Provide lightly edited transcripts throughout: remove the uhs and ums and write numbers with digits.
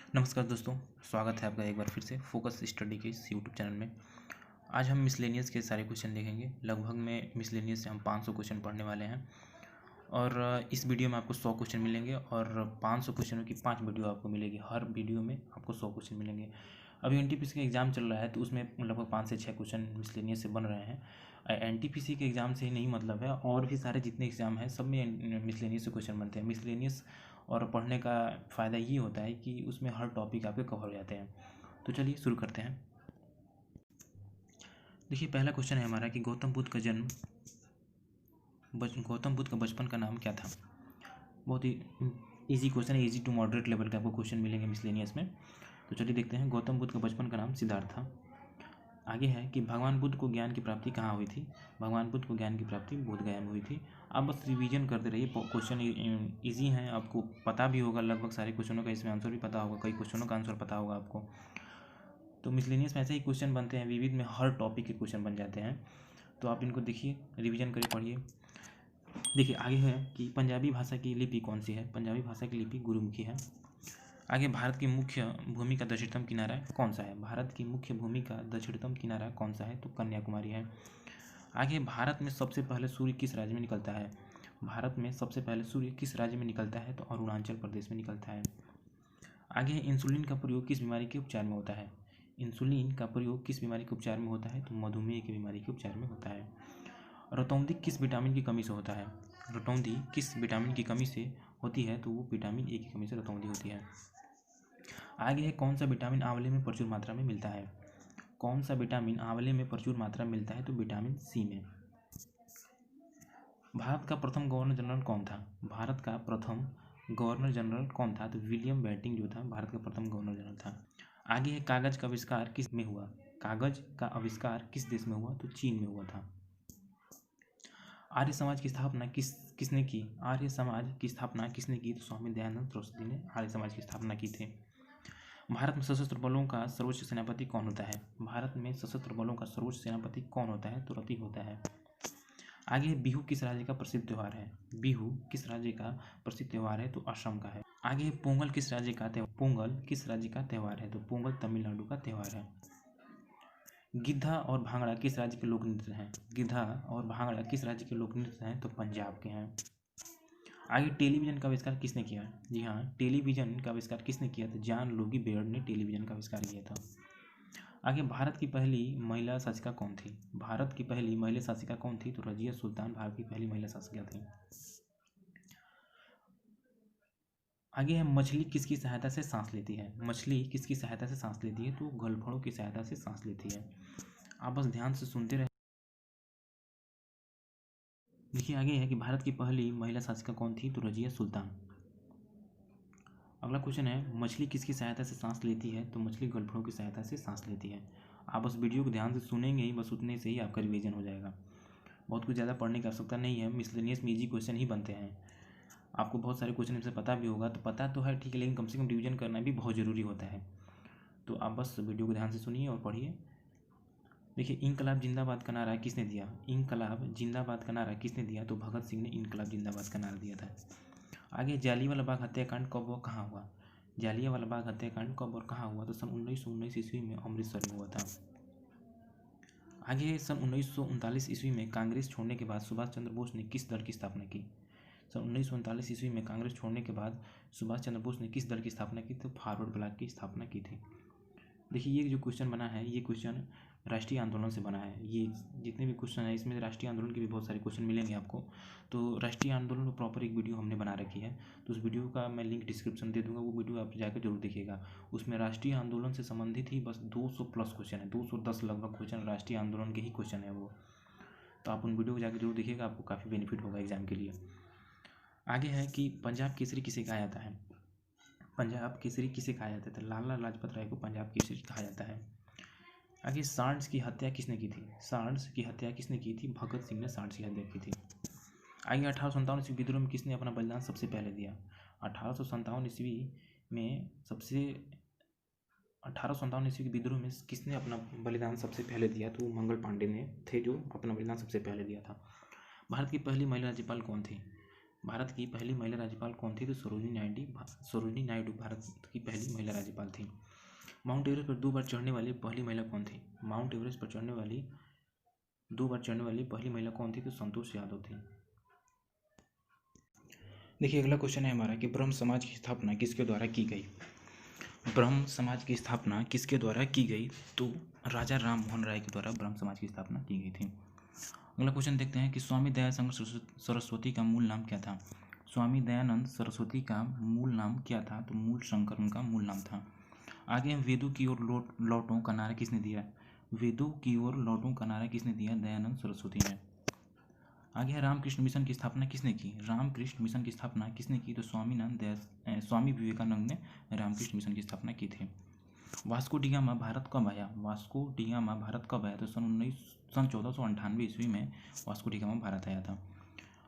नमस्कार दोस्तों, स्वागत है आपका एक बार फिर से फोकस स्टडी के इस यूट्यूब चैनल में। आज हम मिसलेनियस के सारे क्वेश्चन देखेंगे। लगभग में मिसलेनियस से हम 500 क्वेश्चन पढ़ने वाले हैं और इस वीडियो में आपको 100 क्वेश्चन मिलेंगे और 500 क्वेश्चनों की 5 वीडियो आपको मिलेगी। हर वीडियो में आपको 100 क्वेश्चन मिलेंगे। अभी एनटीपीसी का एग्ज़ाम चल रहा है तो उसमें लगभग 5 से 6 क्वेश्चन मिसलेनियस से बन रहे हैं। एनटीपीसी के एग्ज़ाम से ही नहीं मतलब है, और भी सारे जितने एग्ज़ाम हैं सब में मिसलेनियस से क्वेश्चन बनते हैं। मिसलेनियस और पढ़ने का फ़ायदा ये होता है कि उसमें हर टॉपिक आपके कवर हो जाते हैं। तो चलिए शुरू करते हैं। देखिए, पहला क्वेश्चन है हमारा कि गौतम बुद्ध का बचपन का नाम क्या था। बहुत ही इजी क्वेश्चन है, इजी टू मॉडरेट लेवल के आपको क्वेश्चन मिलेंगे मिसलेनियस में। तो चलिए देखते हैं। गौतम बुद्ध का बचपन का नाम सिद्धार्थ था। आगे है कि भगवान बुद्ध को ज्ञान की प्राप्ति कहाँ हुई थी। भगवान बुद्ध को ज्ञान की प्राप्ति बोधगया में हुई थी। आप बस रिवीजन करते रहिए, क्वेश्चन इजी हैं, आपको पता भी होगा लगभग सारे क्वेश्चनों का, इसमें आंसर भी पता होगा, कई क्वेश्चनों का आंसर पता होगा आपको। तो मिसलेनियस में ऐसे ही क्वेश्चन बनते हैं, विविध में हर टॉपिक के क्वेश्चन बन जाते हैं। तो आप इनको देखिए, रिवीजन करिए, पढ़िए। देखिए आगे है कि पंजाबी भाषा की लिपि कौन सी है। पंजाबी भाषा की लिपि गुरुमुखी है। आगे, भारत की मुख्य भूमि का दक्षिणतम किनारा कौन सा है। भारत की मुख्य भूमि का दक्षिणतम किनारा कौन सा है, तो कन्याकुमारी है। आगे, भारत में सबसे पहले सूर्य किस राज्य में निकलता है। भारत में सबसे पहले सूर्य किस राज्य में निकलता है, तो अरुणाचल प्रदेश में निकलता है। आगे, इंसुलिन का प्रयोग किस बीमारी के उपचार में होता है। इंसुलिन का प्रयोग किस बीमारी के उपचार में होता है, तो मधुमेह की बीमारी के उपचार में होता है। रतौंधी किस विटामिन की कमी से होता है। रतौंधी किस विटामिन की कमी से होती है, तो वो विटामिन ए की कमी से रतौंधी होती है। आगे है, कौन सा विटामिन आंवले में प्रचुर मात्रा में मिलता है। कौन सा विटामिन आंवले में प्रचुर मात्रा में मिलता है, तो विटामिन सी में। भारत का प्रथम गवर्नर जनरल कौन था। भारत का प्रथम गवर्नर जनरल कौन था, तो विलियम बेंटिंक जो था भारत का प्रथम गवर्नर जनरल था। आगे है, कागज का आविष्कार किस में हुआ। कागज का आविष्कार किस देश में हुआ, तो चीन में हुआ था। आर्य समाज की स्थापना किसने की। आर्य समाज की स्थापना किसने की, तो स्वामी दयानंद सरस्वती ने आर्य समाज की स्थापना की थी। भारत में सशस्त्र बलों का सर्वोच्च सेनापति कौन होता है। भारत में सशस्त्र बलों का सर्वोच्च सेनापति कौन होता है, तो रति होता है। आगे, बिहू किस राज्य का प्रसिद्ध त्यौहार है। बिहू किस राज्य का प्रसिद्ध त्यौहार है, तो असम का है। आगे, पोंगल किस राज्य का त्यौहार। पोंगल किस राज्य का त्यौहार है, तो पोंगल तमिलनाडु का त्यौहार है। गिद्धा और भांगड़ा किस राज्य के लोक नृत्य हैं। गिद्धा और भांगड़ा किस राज्य के लोक नृत्य हैं, तो पंजाब के हैं। आगे, टेलीविजन का आविष्कार किसने किया। जी हाँ, टेलीविजन का आविष्कार किसने किया, तो जॉन लुई बेयर्ड ने टेलीविजन का आविष्कार किया था। आगे, भारत की पहली महिला शासिका कौन थी। भारत की पहली महिला शासिका कौन थी, तो रजिया सुल्तान भारत की पहली महिला शासिका थी। आगे है, मछली किसकी सहायता से सांस लेती है। मछली किसकी सहायता से सांस लेती है, तो गलफड़ों की सहायता से सांस लेती है। आप बस ध्यान से सुनते रहे। देखिए आगे है कि भारत की पहली महिला शासिका कौन थी, तो रजिया सुल्तान। अगला क्वेश्चन है, मछली किसकी सहायता से सांस लेती है, तो मछली गलफड़ों की सहायता से सांस लेती है। आप बस वीडियो को ध्यान से सुनेंगे ही, बस उतने से ही आपका रिवीजन हो जाएगा। बहुत कुछ ज़्यादा पढ़ने की आवश्यकता नहीं है, मिसलेनियस में इजी क्वेश्चन ही बनते हैं। आपको बहुत सारे क्वेश्चन इनसे पता भी होगा, तो पता तो है ठीक है, लेकिन कम से कम रिवीजन करना भी बहुत ज़रूरी होता है। तो आप बस वीडियो को ध्यान से सुनिए और पढ़िए। देखिए, इनकलाब जिंदाबाद का नारा किसने दिया। इनकलाब जिंदाबाद का नारा किसने दिया, तो भगत सिंह ने इनकलाब जिंदाबाद का नारा दिया था। आगे, जालियांवाला बाग हत्याकांड कब और कहाँ हुआ। जालियांवाला बाग हत्याकांड कब और कहाँ हुआ, तो सन 1919 ईस्वी में अमृतसर में हुआ था। आगे, सन 1939 ईस्वी में कांग्रेस छोड़ने के बाद सुभाष चंद्र बोस ने किस दल की स्थापना की। सन 1939 ईस्वी में कांग्रेस छोड़ने के बाद सुभाष चंद्र बोस ने किस दल की स्थापना की, तो फॉरवर्ड ब्लॉक की स्थापना की थी। देखिए, ये जो क्वेश्चन बना है, ये क्वेश्चन राष्ट्रीय आंदोलन से बना है। ये जितने भी क्वेश्चन है इसमें राष्ट्रीय आंदोलन के भी बहुत सारे क्वेश्चन मिलेंगे आपको। तो राष्ट्रीय आंदोलन पर प्रॉपर एक वीडियो हमने बना रखी है, तो उस वीडियो का मैं लिंक डिस्क्रिप्शन दे दूंगा, वो वीडियो आप जाकर जरूर देखिएगा। उसमें राष्ट्रीय आंदोलन से संबंधित ही बस 200 प्लस क्वेश्चन है, 210 लगभग क्वेश्चन राष्ट्रीय आंदोलन के ही क्वेश्चन है वो। तो आप उन वीडियो को जाकर जरूर देखिएगा, आपको काफ़ी बेनिफिट होगा एग्जाम के लिए। आगे है कि पंजाब केसरी किसे कहा जाता है। पंजाब केसरी किसे कहा जाता है, तो लाला लाजपत राय को पंजाब केसरी कहा जाता है। आगे, सांड्स की हत्या किसने की थी। सांड्स की हत्या किसने की थी, भगत सिंह ने सांड्स की हत्या की थी। आगे, 1857 ईस्वी विद्रोह में किसने अपना बलिदान सबसे पहले दिया। 1857 ईस्वी में सबसे 1857 ईस्वी के विद्रोह में किसने अपना बलिदान सबसे पहले दिया, तो मंगल पांडे ने थे जो अपना बलिदान सबसे पहले दिया था। भारत की पहली महिला राज्यपाल कौन थी। भारत की पहली महिला राज्यपाल कौन थी? तो सरोजिनी नायडू भारत की पहली महिला राज्यपाल थी। माउंट एवरेस्ट पर 2 बार चढ़ने वाली पहली महिला कौन थी? माउंट एवरेस्ट पर 2 बार चढ़ने वाली पहली महिला कौन थी? तो संतोष यादव थी। देखिए अगला क्वेश्चन है हमारा कि ब्रह्म समाज की स्थापना किसके द्वारा की गई? ब्रह्म समाज की स्थापना किसके द्वारा की गई? तो राजा राम मोहन राय के द्वारा ब्रह्म समाज की स्थापना की गई थी। अगला क्वेश्चन देखते हैं कि स्वामी दयानंद सरस्वती का मूल नाम क्या था? स्वामी दयानंद सरस्वती का मूल नाम क्या था? तो मूल शंकर उनका मूल नाम था। आगे हम वेदों की ओर लौटों का नारा किसने दिया? वेदों की ओर लौटों का नारा किसने दिया? दयानंद सरस्वती ने। आगे है रामकृष्ण मिशन की स्थापना किसने की? रामकृष्ण मिशन की स्थापना किसने की? तो स्वामी विवेकानंद ने रामकृष्ण मिशन की स्थापना की थी। वास्को डी गामा भारत कब आया? वास्को डी गामा भारत कब आया? तो सन 1498 ईस्वी में वास्को डी गामा भारत आया था।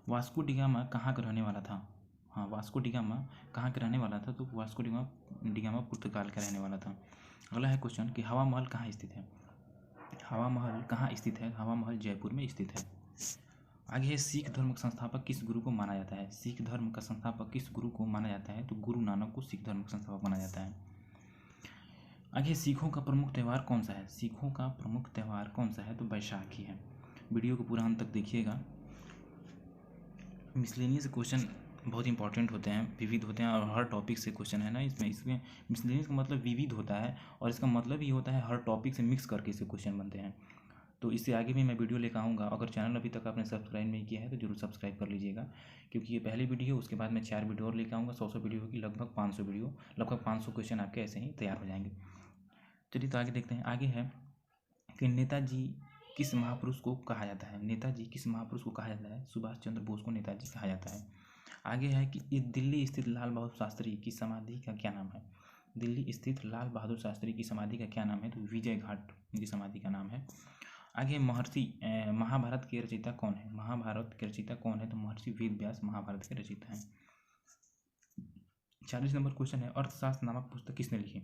वास्को डी गामा कहाँ का रहने वाला था? हाँ, वास्को डी गामा कहाँ का रहने वाला था? तो वास्को डी गामा पुर्तगाल का रहने वाला था। अगला है क्वेश्चन कि हवा महल कहाँ स्थित है? हवा महल कहाँ स्थित है? हवा महल जयपुर में स्थित है। आगे है सिख धर्म का संस्थापक किस गुरु को माना जाता है? सिख धर्म का संस्थापक किस गुरु को माना जाता है? तो गुरु नानक को सिख धर्म का संस्थापक माना जाता है। आगे सिखों का प्रमुख त्यौहार कौन सा है? सिखों का प्रमुख त्यौहार कौन सा है? तो बैसाखी है। वीडियो को पूरा अंत तक देखिएगा। मिसलेनियस क्वेश्चन बहुत इंपॉर्टेंट होते हैं, विविध होते हैं, और हर टॉपिक से क्वेश्चन है ना इसमें मिसलेनियस का मतलब विविध होता है, और इसका मतलब ही होता है हर टॉपिक से मिक्स करके इससे क्वेश्चन बनते हैं। तो इससे आगे भी मैं वीडियो लेकर आऊँगा। अगर चैनल अभी तक आपने सब्सक्राइब नहीं किया है तो जरूर सब्सक्राइब कर लीजिएगा, क्योंकि ये पहली वीडियो, उसके बाद मैं 4 वीडियो और लेकर आऊँगा। 100 वीडियो की लगभग 500 वीडियो, लगभग 500 क्वेश्चन आपके ऐसे ही तैयार हो जाएंगे। चलिए तो आगे देखते हैं। आगे है कि नेताजी किस महापुरुष को कहा जाता है? नेताजी किस महापुरुष को कहा जाता है? सुभाष चंद्र बोस को नेताजी कहा जाता है। आगे है कि दिल्ली स्थित लाल बहादुर शास्त्री की समाधि का क्या नाम है? दिल्ली स्थित लाल बहादुर शास्त्री की समाधि का क्या नाम है? तो विजय घाट उनकी समाधि का नाम है। आगे महाभारत के रचयिता कौन है? महाभारत के रचयिता कौन है? तो महर्षि वेद व्यास महाभारत के रचयिता हैं। 40 नंबर क्वेश्चन है, अर्थशास्त्र नामक पुस्तक किसने लिखी?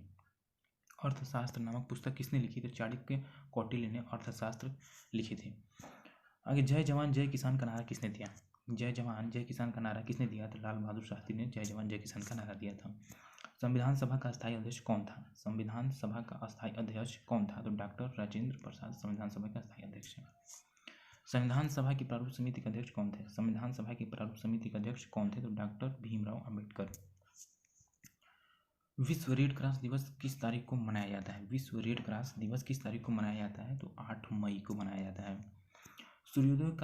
अर्थशास्त्र नामक पुस्तक किसने लिखी? तो चाणक्य कौटिल्य ने अर्थशास्त्र लिखी थी। आगे जय जवान जय किसान का नारा किसने दिया? जय जवान जय किसान का नारा किसने दिया? तो लाल बहादुर शास्त्री ने जय जवान जय किसान का नारा दिया था। संविधान सभा का स्थायी अध्यक्ष कौन था? संविधान सभा का स्थायी अध्यक्ष कौन था? तो डॉक्टर राजेंद्र प्रसाद संविधान सभा के स्थायी अध्यक्ष हैं। संविधान सभा की प्रारूप समिति के अध्यक्ष कौन थे? संविधान सभा की प्रारूप समिति के अध्यक्ष कौन थे? तो डॉक्टर भीमराव अंबेडकर। विश्व रेड क्रॉस दिवस किस तारीख को मनाया जाता है? विश्व रेड क्रॉस दिवस किस तारीख को मनाया जाता है? तो 8 मई को मनाया जाता है। सूर्योदय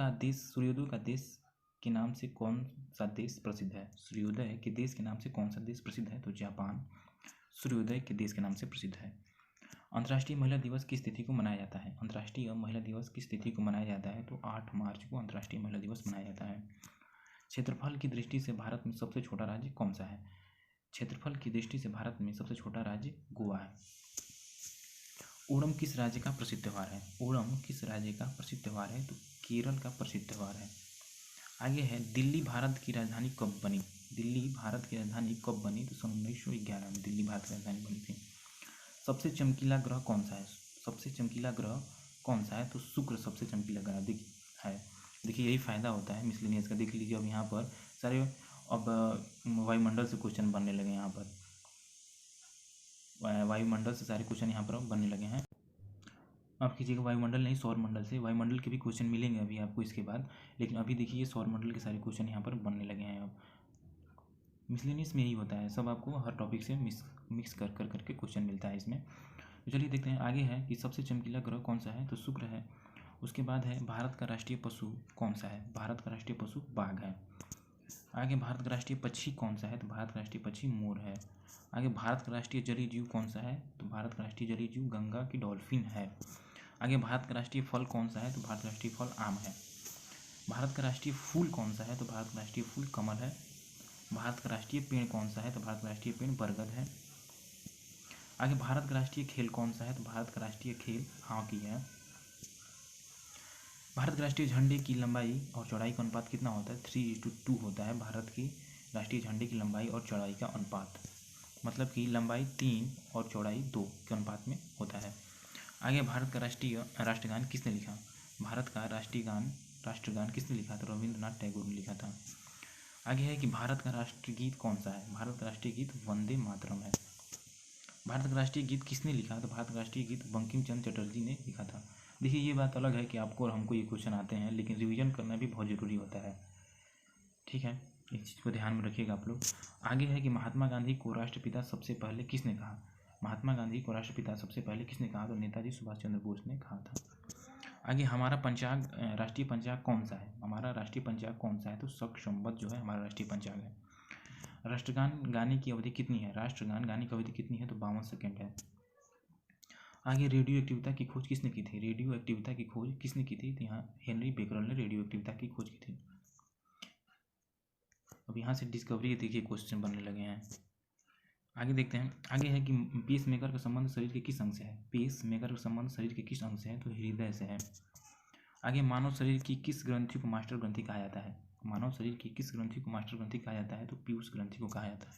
का देश के नाम से कौन सा देश प्रसिद्ध है? सूर्योदय के देश के नाम से कौन सा देश प्रसिद्ध है? तो जापान सूर्योदय के देश के नाम से प्रसिद्ध है। अंतर्राष्ट्रीय महिला दिवस किस तिथि को मनाया जाता है? अंतर्राष्ट्रीय महिला दिवस किस तिथि को मनाया जाता है? तो 8 मार्च को अंतर्राष्ट्रीय महिला दिवस मनाया जाता है। क्षेत्रफल की दृष्टि से भारत में सबसे छोटा राज्य कौन सा है? क्षेत्रफल की दृष्टि से भारत में सबसे छोटा राज्य गोवा है। ओणम किस राज्य का प्रसिद्ध त्यौहार है? ओणम किस राज्य का प्रसिद्ध त्यौहार है? तो केरल का प्रसिद्ध त्यौहार है। आगे है दिल्ली भारत की राजधानी कब बनी? दिल्ली भारत की राजधानी कब बनी? तो सन 1911 में दिल्ली भारत की राजधानी बनी थी। सबसे चमकीला ग्रह कौन सा है? सबसे चमकीला ग्रह कौन सा है? तो शुक्र सबसे चमकीला ग्रह है। देखिए यही फायदा होता है मिसलेनियस का। देख लीजिए अब यहाँ पर सारे अब वायुमंडल से क्वेश्चन बनने लगे। यहाँ पर वायुमंडल से सारे क्वेश्चन यहाँ पर बनने लगे हैं। आप कीजिएगा वायुमंडल नहीं, सौरमंडल से। वायुमंडल के भी क्वेश्चन मिलेंगे अभी आपको इसके बाद, लेकिन अभी देखिए सौरमंडल के सारे क्वेश्चन यहाँ पर बनने लगे हैं। अब मिसलेनियस में यही होता है, सब आपको हर टॉपिक से मिक्स कर करके क्वेश्चन मिलता है इसमें। तो चलिए देखते हैं। आगे है कि सबसे चमकीला ग्रह कौन सा है? तो शुक्र है। उसके बाद है भारत का राष्ट्रीय पशु कौन सा है? भारत का राष्ट्रीय पशु बाघ है। आगे भारत का राष्ट्रीय पक्षी कौन सा है? तो भारत का राष्ट्रीय पक्षी मोर है। आगे भारत का राष्ट्रीय जलीय जीव कौन सा है? तो भारत का राष्ट्रीय जलीय जीव गंगा की डॉल्फिन है। आगे भारत का राष्ट्रीय फल कौन सा है? तो भारत का राष्ट्रीय फल आम है। भारत का राष्ट्रीय फूल कौन सा है? तो भारत का राष्ट्रीय फूल कमल है। भारत का राष्ट्रीय पेड़ कौन सा है? तो भारत का राष्ट्रीय पेड़ बरगद है। आगे भारत का राष्ट्रीय खेल कौन सा है? तो भारत का राष्ट्रीय खेल हॉकी है। भारत के राष्ट्रीय झंडे की लंबाई और चौड़ाई का अनुपात कितना होता है? 3:2 होता है भारत की राष्ट्रीय झंडे की लंबाई और चौड़ाई का अनुपात, मतलब कि लंबाई 3 और चौड़ाई 2 के अनुपात में होता है। आगे भारत का राष्ट्रगान किसने लिखा? भारत का राष्ट्रगान किसने लिखा? तो रविंद्रनाथ टैगोर ने लिखा था। आगे है कि भारत का राष्ट्रीय गीत कौन सा है। भारत का राष्ट्रीय गीत वंदे मातरम है। भारत का राष्ट्रीय गीत किसने लिखा? तो भारत का राष्ट्रीय गीत बंकिम चंद्र चटर्जी ने लिखा था। देखिए ये बात अलग है कि आपको और हमको ये क्वेश्चन आते हैं, लेकिन रिवीजन करना भी बहुत ज़रूरी होता है, ठीक है, इस चीज़ को ध्यान में रखिएगा आप लोग। आगे है कि महात्मा गांधी को राष्ट्रपिता सबसे पहले किसने कहा? महात्मा गांधी को राष्ट्रपिता सबसे पहले किसने कहा? तो नेताजी सुभाष चंद्र बोस ने कहा था। आगे हमारा पंचांग, राष्ट्रीय पंचांग कौन सा है? हमारा राष्ट्रीय पंचांग कौन सा है? तो शक संवत जो है हमारा राष्ट्रीय पंचांग है। राष्ट्रगान गाने की अवधि कितनी है? राष्ट्रगान गाने की अवधि कितनी है? तो 52 सेकेंड है। आगे रेडियो एक्टिविटी की खोज किसने की थी? रेडियो एक्टिविटी की खोज किसने की थी? तो यहाँ हेनरी बेकरल ने रेडियो एक्टिविटी की खोज की थी। अब यहाँ से डिस्कवरी देखिए क्वेश्चन बनने लगे हैं। आगे देखते हैं। आगे है कि पेस मेकर का संबंध शरीर के किस अंग से है? पेस मेकर का संबंध शरीर के किस अंग से है? तो हृदय से है। आगे मानव शरीर की किस ग्रंथि को मास्टर ग्रंथि कहा जाता है? मानव शरीर की किस ग्रंथि को मास्टर ग्रंथि कहा जाता है? तो पीयूष ग्रंथि को कहा जाता है।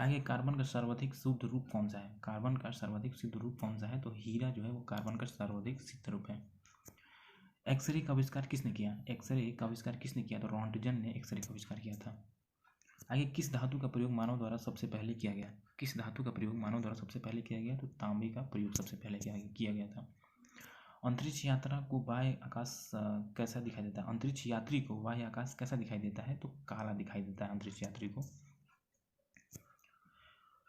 आगे कार्बन का सर्वाधिक शुद्ध रूप कौन सा है? कार्बन का सर्वाधिक शुद्ध रूप कौन सा है? तो हीरा जो है वो कार्बन का सर्वाधिक शुद्ध रूप है। एक्सरे का आविष्कार किसने किया? एक्सरे का आविष्कार किसने किया? तो रॉन्टजन ने एक्सरे का आविष्कार किया था। आगे किस धातु का प्रयोग मानव द्वारा सबसे पहले किया गया? किस धातु का प्रयोग मानव द्वारा सबसे पहले किया गया? तो तांबे का प्रयोग सबसे पहले किया गया था। अंतरिक्ष यात्रा को बाह्य आकाश कैसा दिखाई देता है? अंतरिक्ष यात्री को बाह्य आकाश कैसा दिखाई देता है? तो काला दिखाई देता है अंतरिक्ष यात्री को।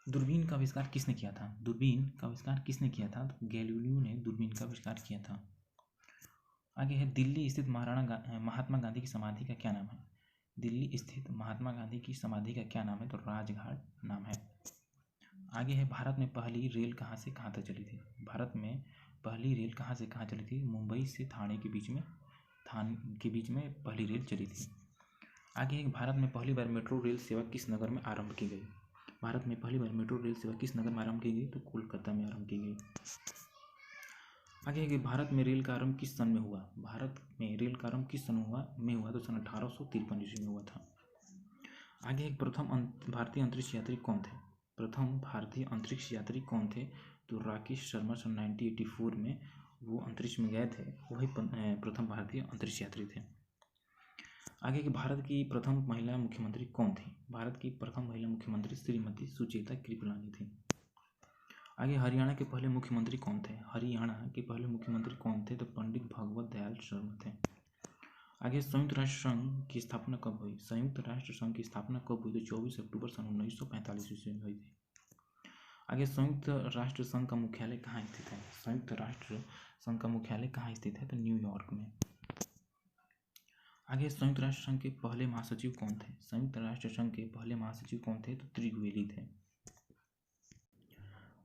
दूरबीन का आविष्कार किसने किया था? दूरबीन का आविष्कार किसने किया था? तो गैलीलियो ने दूरबीन का आविष्कार किया था। आगे है दिल्ली स्थित महात्मा गांधी की समाधि का क्या नाम है? दिल्ली स्थित महात्मा गांधी की समाधि का क्या नाम है? तो राजघाट नाम है। आगे है भारत में पहली रेल कहाँ से कहाँ तक चली थी? भारत में पहली रेल कहाँ से कहाँ चली थी? मुंबई से थाने के बीच में पहली रेल चली थी। आगे है भारत में पहली बार मेट्रो रेल सेवा किस नगर में आरंभ की गई? भारत में पहली बार मेट्रो रेल सेवा किस नगर में आरंभ की गई? तो कोलकाता में आरंभ की गई। आगे है कि भारत में रेल का आरंभ किस सन में हुआ? भारत में रेल का आरंभ किस सन में हुआ? तो सन 1853 ईस्वी में हुआ था। आगे एक प्रथम भारतीय अंतरिक्ष यात्री कौन थे? प्रथम भारतीय अंतरिक्ष यात्री कौन थे? तो राकेश शर्मा सन 1984 में वो अंतरिक्ष में गए थे, वही प्रथम भारतीय अंतरिक्ष यात्री थे। आगे कि भारत की प्रथम महिला मुख्यमंत्री कौन थी? भारत की प्रथम महिला मुख्यमंत्री श्रीमती सुचेता कृपलानी थी। आगे हरियाणा के पहले मुख्यमंत्री कौन थे? हरियाणा के पहले मुख्यमंत्री कौन थे? तो पंडित भगवत दयाल शर्मा थे। आगे संयुक्त राष्ट्र संघ की स्थापना कब हुई? संयुक्त राष्ट्र संघ की स्थापना कब हुई? तो 24 अक्टूबर सन 1945 ईस्वी में हुई थी। आगे संयुक्त राष्ट्र संघ का मुख्यालय कहाँ स्थित है? संयुक्त राष्ट्र संघ का मुख्यालय कहाँ स्थित है? तो न्यूयॉर्क में। आगे संयुक्त राष्ट्र संघ के पहले महासचिव कौन थे? संयुक्त राष्ट्र संघ के पहले महासचिव कौन थे? तो त्रिवेदी थे।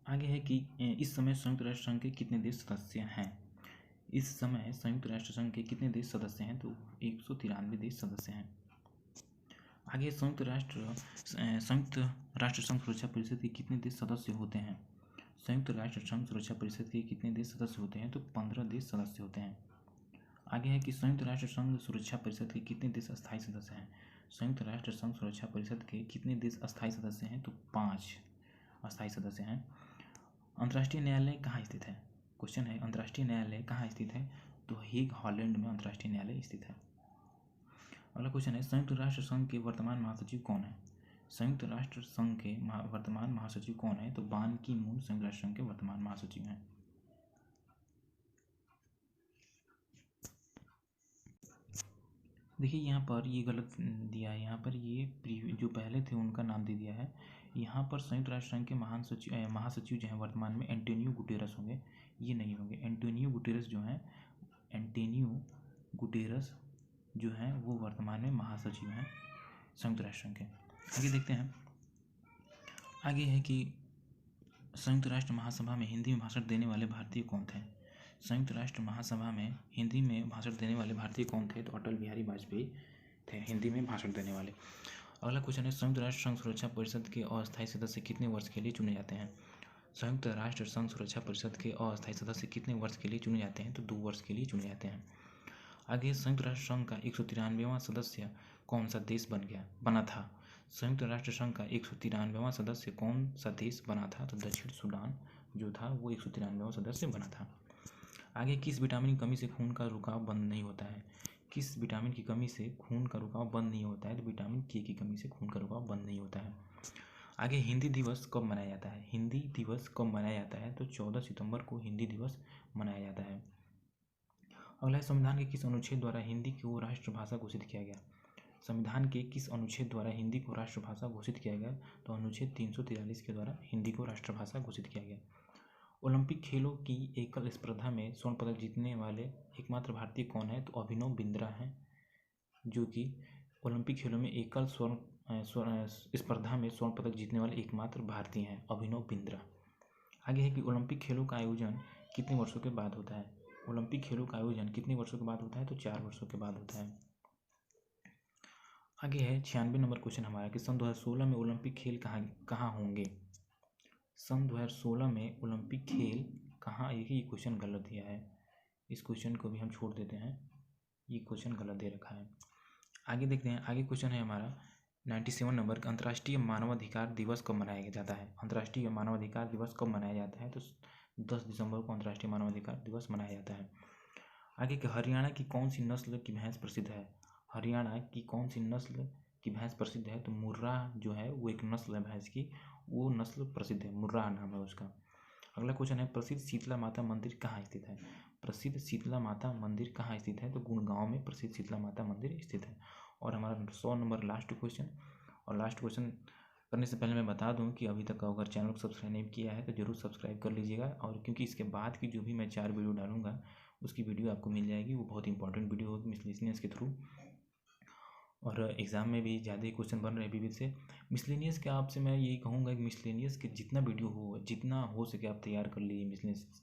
आगे है कि इस समय संयुक्त राष्ट्र संघ के कितने देश सदस्य हैं? इस समय संयुक्त राष्ट्र संघ के कितने देश सदस्य हैं? तो 193 देश सदस्य हैं। आगे संयुक्त राष्ट्र संघ सुरक्षा परिषद के कितने देश सदस्य होते हैं? संयुक्त राष्ट्र संघ सुरक्षा परिषद के कितने देश सदस्य होते हैं? तो 15 देश सदस्य होते हैं। आगे है कि संयुक्त राष्ट्र संघ सुरक्षा परिषद के कितने देश अस्थायी सदस्य हैं? संयुक्त राष्ट्र संघ सुरक्षा परिषद के कितने देश अस्थायी सदस्य हैं? तो 5 अस्थायी सदस्य हैं। अंतर्राष्ट्रीय न्यायालय कहाँ स्थित है? क्वेश्चन है अंतर्राष्ट्रीय न्यायालय कहाँ स्थित है? तो हेग हॉलैंड में अंतर्राष्ट्रीय न्यायालय स्थित है। अगला क्वेश्चन है संयुक्त राष्ट्र संघ के वर्तमान महासचिव कौन है? संयुक्त राष्ट्र संघ के वर्तमान महासचिव कौन है? तो बान की मून संयुक्त राष्ट्र संघ के वर्तमान महासचिव हैं। देखिए यहाँ पर ये गलत दिया है, यहाँ पर ये जो पहले थे उनका नाम दे दिया है। यहाँ पर संयुक्त राष्ट्र संघ के महासचिव जो हैं वर्तमान में एंटोनियो गुटेरस होंगे, ये नहीं होंगे। एंटोनियो गुटेरस जो हैं वो वर्तमान में महासचिव हैं संयुक्त राष्ट्र संघ के। आगे देखते हैं। आगे है कि संयुक्त राष्ट्र महासभा में हिंदी में भाषण देने वाले भारतीय कौन थे? संयुक्त राष्ट्र महासभा में हिंदी में भाषण देने वाले भारतीय कौन थे? तो अटल बिहारी वाजपेयी थे हिंदी में भाषण देने वाले। अगला क्वेश्चन है संयुक्त राष्ट्र संघ सुरक्षा परिषद के अस्थायी सदस्य कितने वर्ष के लिए चुने जाते हैं? संयुक्त राष्ट्र संघ सुरक्षा परिषद के अस्थायी सदस्य कितने वर्ष के लिए चुने जाते हैं? तो 2 वर्ष के लिए चुने जाते हैं। आगे संयुक्त राष्ट्र संघ का 193वां सदस्य कौन सा देश बना था? संयुक्त राष्ट्र संघ का 193वां सदस्य कौन सा देश बना था? तो दक्षिण सूडान जो था वो 193वां सदस्य बना था। आगे किस विटामिन की कमी से खून का रुकाव बंद नहीं होता है? किस विटामिन की कमी से खून का रुकाव बंद नहीं होता है? तो विटामिन के की कमी से खून का रुकाव बंद नहीं होता है। आगे हिंदी दिवस कब मनाया जाता है? हिंदी दिवस कब मनाया जाता है? तो 14 सितंबर को हिंदी दिवस मनाया जाता है। अगला है, संविधान के किस अनुच्छेद द्वारा हिंदी को राष्ट्रभाषा घोषित किया गया? संविधान के किस अनुच्छेद द्वारा हिंदी को राष्ट्रभाषा घोषित किया गया? तो अनुच्छेद 343 के द्वारा हिंदी को राष्ट्रभाषा घोषित किया गया। ओलंपिक खेलों की एकल स्पर्धा में स्वर्ण पदक जीतने वाले एकमात्र भारतीय कौन है? तो अभिनव बिंद्रा हैं, जो कि ओलंपिक खेलों में एकल स्पर्धा में स्वर्ण पदक जीतने वाले एकमात्र भारतीय हैं, अभिनव बिंद्रा। आगे है कि ओलंपिक खेलों का आयोजन कितने वर्षों के बाद होता है? ओलंपिक खेलों का आयोजन कितने वर्षों के बाद होता है? तो 4 वर्षों के बाद होता है। आगे है 96 नंबर क्वेश्चन हमारा कि सन 2016 में ओलंपिक खेल कहाँ होंगे? सन 2016 में ओलंपिक खेल कहाँ? ये क्वेश्चन गलत दिया है, इस क्वेश्चन को भी हम छोड़ देते हैं, ये क्वेश्चन गलत दे रखा है। आगे देखते हैं, आगे क्वेश्चन है हमारा 97 नंबर का, अंतर्राष्ट्रीय मानवाधिकार दिवस कब मनाया जाता है? अंतर्राष्ट्रीय मानवाधिकार दिवस कब मनाया जाता है? तो 10 दिसंबर को अंतर्राष्ट्रीय मानवाधिकार दिवस मनाया जाता है। आगे कि हरियाणा की कौन सी नस्ल की भैंस प्रसिद्ध है? हरियाणा की कौन सी नस्ल की भैंस प्रसिद्ध है? तो मुर्रा जो है वो एक नस्ल है भैंस की, वो नस्ल प्रसिद्ध है, मुर्रा नाम है उसका। अगला क्वेश्चन है, प्रसिद्ध शीतला माता मंदिर कहाँ स्थित है? प्रसिद्ध शीतला माता मंदिर कहाँ स्थित है? तो गुड़गांव में प्रसिद्ध शीतला माता मंदिर स्थित है। और हमारा 100 नंबर लास्ट क्वेश्चन, और लास्ट क्वेश्चन करने से पहले मैं बता दूं कि अभी तक अगर चैनल को सब्सक्राइब नहीं किया है तो ज़रूर सब्सक्राइब कर लीजिएगा, और क्योंकि इसके बाद की जो भी मैं 4 वीडियो डालूंगा उसकी वीडियो आपको मिल जाएगी, वो बहुत इंपॉर्टेंट वीडियो होगी मिसलेनियस के थ्रू, और एग्ज़ाम में भी ज़्यादा ही क्वेश्चन बन रहे हैं विविध से। मिसलेनियस के आपसे मैं यही कहूँगा कि मिसलेनियस के जितना वीडियो हो, जितना हो सके आप तैयार कर लीजिए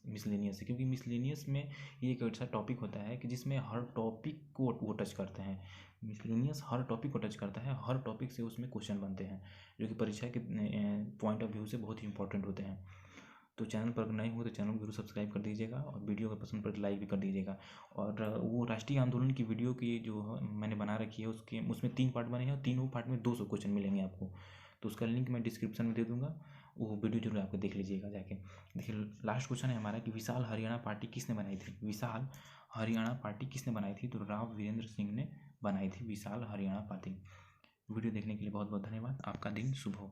मिसलेनियस से, क्योंकि मिसलेनियस में ये एक ऐसा टॉपिक होता है कि जिसमें हर टॉपिक को वो टच करते हैं। मिसलेनियस हर टॉपिक को टच करता है, हर टॉपिक से उसमें क्वेश्चन बनते हैं, जो कि परीक्षा के पॉइंट ऑफ व्यू से बहुत ही इंपॉर्टेंट होते हैं। तो चैनल पर अगर नए हो तो चैनल को जरूर सब्सक्राइब कर दीजिएगा, और वीडियो का पसंद पर लाइक भी कर दीजिएगा। और वो राष्ट्रीय आंदोलन की वीडियो की जो मैंने बना रखी है उसमें 3 पार्ट बने हैं, और तीनों पार्ट में 200 क्वेश्चन मिलेंगे आपको, तो उसका लिंक मैं डिस्क्रिप्शन में दे दूँगा, वो वीडियो जरूर आपको देख लीजिएगा जाके। देखिए लास्ट क्वेश्चन है हमारा कि विशाल हरियाणा पार्टी किसने बनाई थी? विशाल हरियाणा पार्टी किसने बनाई थी? तो राव वीरेंद्र सिंह ने बनाई थी विशाल हरियाणा पार्टी। वीडियो देखने के लिए बहुत बहुत धन्यवाद, आपका दिन शुभ हो।